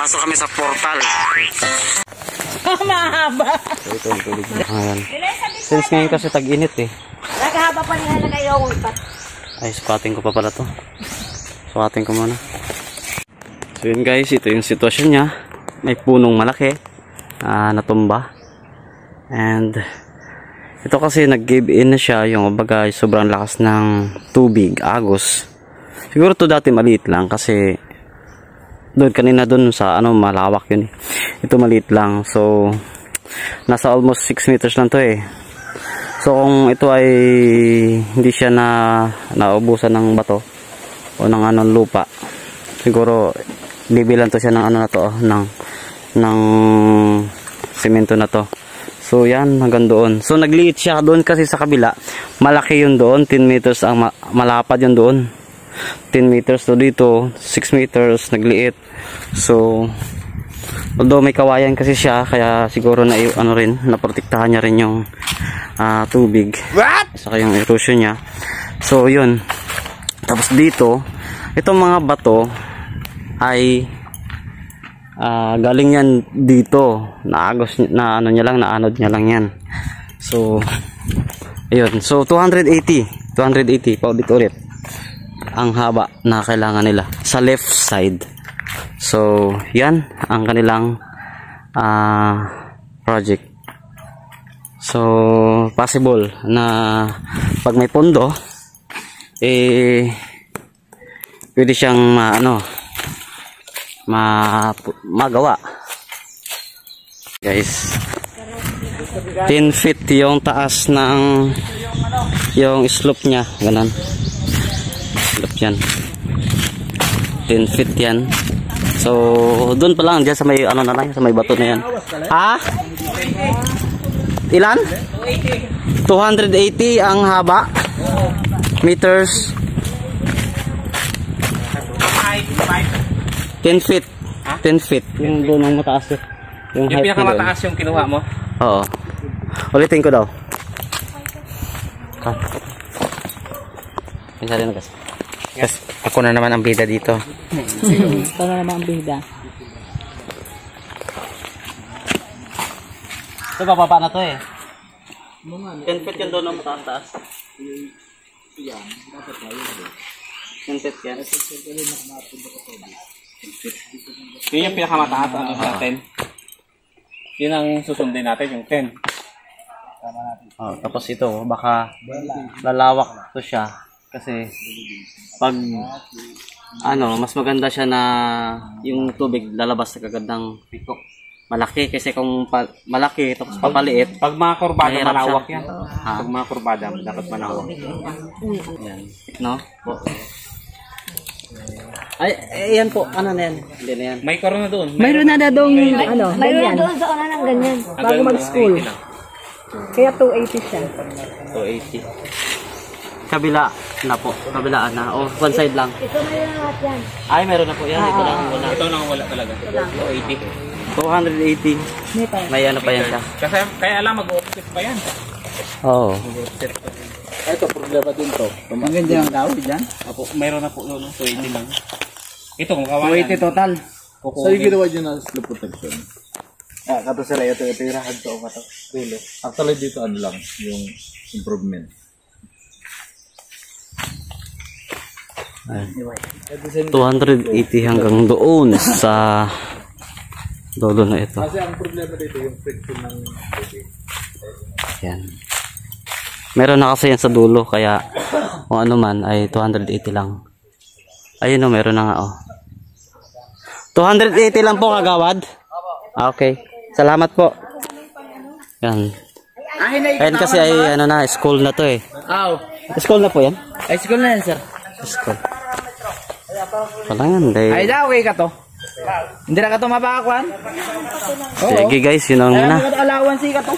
Pasok kami sa portal. Mahaba. So, ito ang tubig na. Ayan. Since ngayon kasi tag-init eh. Nakahaba pa niya na kayo. Ay, spotting ko pa pala to. Spotting ko muna. So yun guys, ito yung sitwasyon niya. May punong malaki. Natumba. And ito kasi nag-give in na siya. Yung bagay sobrang lakas ng tubig, agos. Siguro to dati maliit lang kasi doon kanina doon sa malawak yun eh. Ito maliit lang. So nasa almost 6 meters lang to eh. So kung ito ay hindi siya naubusan ng bato o ng lupa, siguro bibilan to siya ng na to ng semento na to. So yan hanggang doon. So nagliit siya doon kasi sa kabila. Malaki yun doon, 10 meters ang malapad yun doon. 10 meters to dito, 6 meters nagliit. So although may kawayan kasi siya, kaya siguro na naprotektahan niya rin yung tubig. Saka yung erosion niya. So yun. Tapos dito, itong mga bato ay galing yan dito. Naagos naanod niya lang yan. So ayun. So 280 pa ulit ang haba na kailangan nila sa left side. So yan ang kanilang project. So possible na pag may pondo pwede siyang magawa. Guys, 10 feet yung taas ng yung slope niya, ganun. Slope yan. 10 feet yan. So doon pa lang diyan sa may sa may bato na yan. Ilan? 280 ang haba. Meters. 10 feet. 10 feet. Yung doon ang mataas. Yung pinakamataas yung kinuha mo? Oo. Ulitin ko daw. Pinsali na kasi. Yes. Ako na naman ang bida dito. Ito na naman ang bida. Ito bababa na to eh. 10 feet yan doon ang mataas. 10 feet yan. Yun yung pinakamataas natin. Yun ang susundin natin, yung 10. Tapos ito, baka lalawak to siya. Kasi pag mas maganda siya na yung tubig lalabas sa kagandang pikok. Malaki kasi kung malaki tapos papaliit. Pag mga kurbada malawak siya. Yan. Pag mga kurbada dapat malawak. Yan. No? Ay, yan po. Ano na yan? Hindi na yan. May karoon na doon. Mayroon na doon Mayroon na doon sa una ng ganyan. Bago mag-school. Kaya 280 siya. 280. Kabila na po. Kabilaan na. O, one side lang. Ito na yung lahat yan. Ay, meron na po yan. Ito lang wala. Ito lang wala talaga. 280. May pa yan siya. Kasi kaya lang mag-offset pa yan. Oo. Ito, problema din to. Maganda yung dahon dyan. Opo, meron na po 280 lang. Ito, kung kawalan. 280 total. So yung ginawa dyan na slope protection. Kato sila, ito yung rahag to. Actually dito lang yung improvement. 280 hanggang doon sa dulo na ito. Kasi ang problema dito yung friction ng tubig. Yan. Meron na kasi yan sa dulo kaya kung ano man ay 280 lang. Ayun o, meron na nga o. 280 lang po kagawad. Okay. Salamat po. Yan. Ayun kasi ay school na to eh. School na po yan? Ay, school na yan, sir. School. Wala yan. Ay, daw, okay ka to. Hindi na ka to mapakakuan? Sige guys, yun ang muna. Allowance ka to.